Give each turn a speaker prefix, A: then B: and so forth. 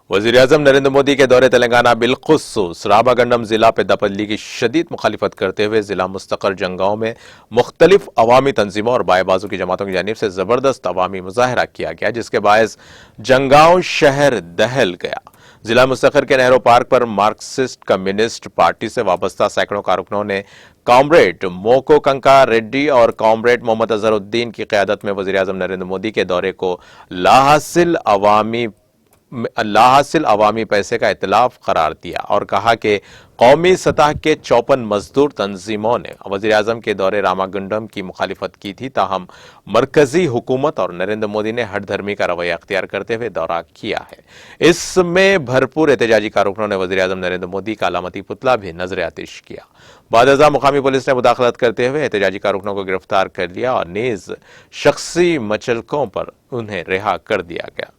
A: वज़ीर-ए-आज़म नरेंद्र मोदी के दौरे तेलंगाना बिलखुसूस रामागंडम जिला पेद्दापल्ली की शदीद मुखालिफत करते हुए जिला मुस्तकर जंगाओं में मुख्तलिफ अवामी तंजीमों और बाएबाजू की जमातों की जानिब से जबरदस्त अवामी मुजाहरा किया गया, जिसके बायस जंगाओं शहर दहल गया। जिला मुस्तकर के नेहरू पार्क पर मार्क्सिस्ट कम्युनिस्ट पार्टी से वाबस्ता सैकड़ों कारकुनों ने कॉमरेड मोको कंका रेड्डी और कॉमरेड मोहम्मद अजहरुद्दीन की क़यादत में वज़ीर-ए-आज़म नरेंद्र मोदी के दौरे को लाहासिल अवामी पैसे का इतलाफ करार दिया और कहा कि कौमी सतह के 54 मजदूर तंजीमों ने वज़ीर-ए-आज़म के दौरे रामागुंडम की मुखालिफत की थी, ताहम मरकजी हुकूमत और नरेंद्र मोदी ने हठधर्मी का रवैया अख्तियार करते हुए दौरा किया है। इसमें भरपूर एहतजाजी कारकुनों ने वज़ीर-ए-आज़म नरेंद्र मोदी का अलामती पुतला भी नजर आतिश किया। बाद मुकामी पुलिस ने मुदाखलत करते हुए एहतजाजी कारकुनों को गिरफ्तार कर लिया और नीज शख्सी मचलकों पर उन्हें रिहा कर दिया गया।